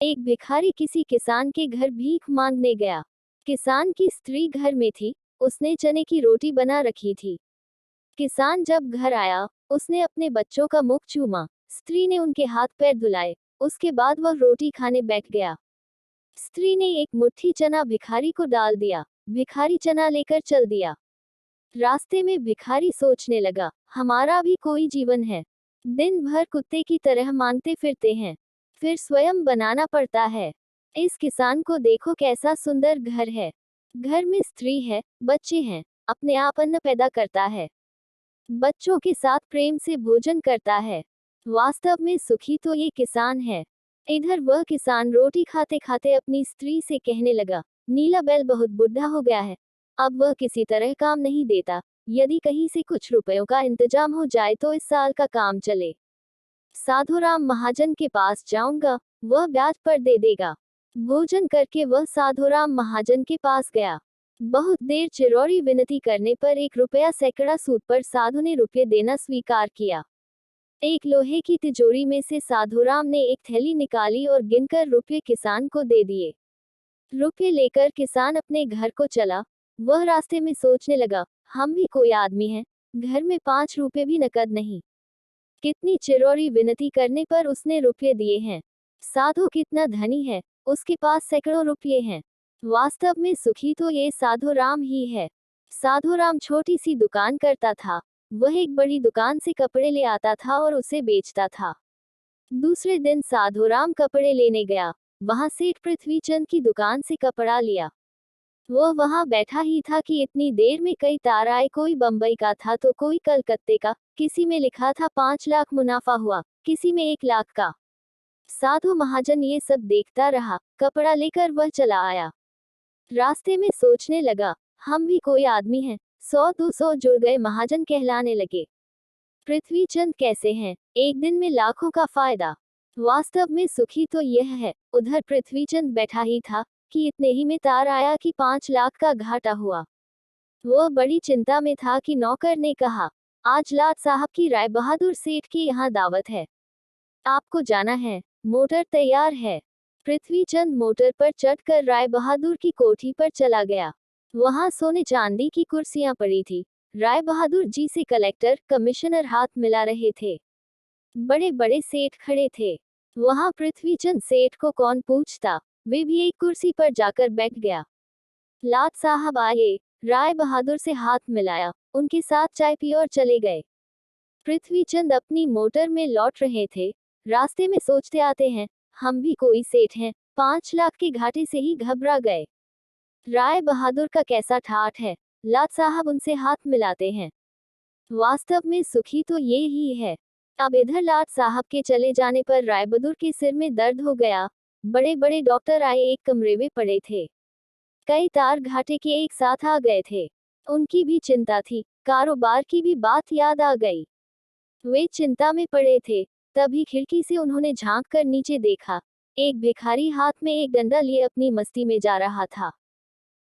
एक भिखारी किसी किसान के घर भीख मांगने गया। किसान की स्त्री घर में थी, उसने चने की रोटी बना रखी थी। किसान जब घर आया, उसने अपने बच्चों का मुख चूमा। स्त्री ने उनके हाथ पैर धुलाए, उसके बाद वह रोटी खाने बैठ गया। स्त्री ने एक मुट्ठी चना भिखारी को डाल दिया। भिखारी चना लेकर चल दिया। रास्ते में भिखारी सोचने लगा, हमारा भी कोई जीवन है। दिन भर कुत्ते की तरह मांगते फिरते हैं, फिर स्वयं बनाना पड़ता है। इस किसान को देखो, कैसा सुंदर घर है। घर में स्त्री है, बच्चे हैं, अपने आप अन्न पैदा करता है, बच्चों के साथ प्रेम से भोजन करता है। वास्तव में सुखी तो ये किसान है। इधर वह किसान रोटी खाते खाते अपनी स्त्री से कहने लगा, नीला बैल बहुत बुढ़ा हो गया है, अब वह किसी तरह काम नहीं देता। यदि कहीं से कुछ रुपयों का इंतजाम हो जाए तो इस साल का काम चले। साधुराम महाजन के पास जाऊंगा, वह ब्याज पर दे देगा। भोजन करके वह साधुराम महाजन के पास गया। बहुत देर चिरौरी विनती करने पर 1 रुपया सैकड़ा सूद पर साधु ने रुपये देना स्वीकार किया। एक लोहे की तिजोरी में से साधुराम ने एक थैली निकाली और गिनकर रुपये किसान को दे दिए। रुपये लेकर किसान अपने घर को चला। वह रास्ते में सोचने लगा, हम भी कोई आदमी हैं, घर में 5 रुपये भी नकद नहीं। कितनी चिरौरी विनती करने पर उसने रुपये दिए हैं। साधु कितना धनी है, उसके पास सैकड़ों रुपये हैं। वास्तव में सुखी तो ये साधुराम ही है। साधुराम छोटी सी दुकान करता था। वह एक बड़ी दुकान से कपड़े ले आता था और उसे बेचता था। दूसरे दिन साधुराम कपड़े लेने गया। वहां सेठ पृथ्वीचंद की दुकान से कपड़ा लिया। वह वहां बैठा ही था कि इतनी देर में कई तार आए। कोई बंबई का था तो कोई कलकत्ते का। किसी में लिखा था 5 लाख मुनाफा हुआ, किसी में 1 लाख का। साधु महाजन ये सब देखता रहा। कपड़ा लेकर वह चला आया। रास्ते में सोचने लगा, हम भी कोई आदमी हैं, 100-200 जुड़ गए, महाजन कहलाने लगे। पृथ्वीचंद कैसे हैं, एक दिन में लाखों का फायदा। वास्तव में सुखी तो यह है। उधर पृथ्वीचंद बैठा ही था कि इतने ही में तार आया कि 5 लाख का घाटा हुआ। वह बड़ी चिंता में था कि नौकर ने कहा, आज लाट साहब की राय बहादुर सेठ की यहाँ दावत है, आपको जाना है। मोटर तैयार है। पृथ्वीचंद मोटर पर चढ़कर राय बहादुर की कोठी पर चला गया। वहां सोने चांदी की कुर्सियां पड़ी थी। राय बहादुर जी से कलेक्टर, कमिश्नर हाथ मिला रहे थे। बड़े बड़े सेठ खड़े थे। वहां पृथ्वीचंद सेठ को कौन पूछता, वे भी एक कुर्सी पर जाकर बैठ गया। लाट साहब आए, राय बहादुर से हाथ मिलाया, उनके साथ चाय पी और चले गए। पृथ्वीचंद अपनी मोटर में लौट रहे थे। रास्ते में सोचते आते हैं, हम भी कोई सेठ हैं, 5 लाख के घाटे से ही घबरा गए। राय बहादुर का कैसा ठाठ है, लाट साहब उनसे हाथ मिलाते हैं। वास्तव में सुखी तो ये ही है। अब इधर लाट साहब के चले जाने पर राय बहादुर के सिर में दर्द हो गया। बड़े बड़े डॉक्टर आए, एक कमरे में पड़े थे। कई तार घाटे के एक साथ आ गए थे। उनकी भी चिंता थी, कारोबार की भी बात याद आ गई। वे चिंता में पड़े थे। तभी खिड़की से उन्होंने झांक कर नीचे देखा। एक भिखारी हाथ में एक डंडा लिए अपनी मस्ती में जा रहा था।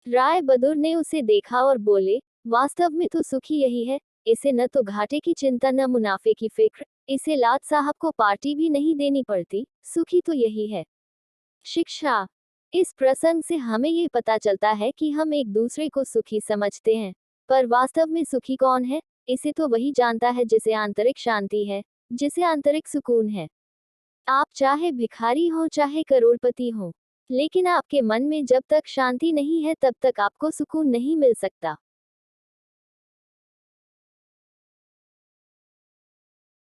राय बहादुर ने उसे देखा और बोले, वास्तव में तो सुखी यही है, इसे न तो घाटे की चिंता न मुनाफे की फिक्र, इसे लाट साहब को पार्टी भी नहीं देनी पड़ती, सुखी तो यही है। शिक्षा। इस प्रसंग से हमें ये पता चलता है कि हम एक दूसरे को सुखी समझते हैं, पर वास्तव में सुखी कौन है, इसे तो वही जानता है जिसे आंतरिक शांति है, जिसे आंतरिक सुकून है। आप चाहे भिखारी हो चाहे करोड़पति हो, लेकिन आपके मन में जब तक शांति नहीं है तब तक आपको सुकून नहीं मिल सकता।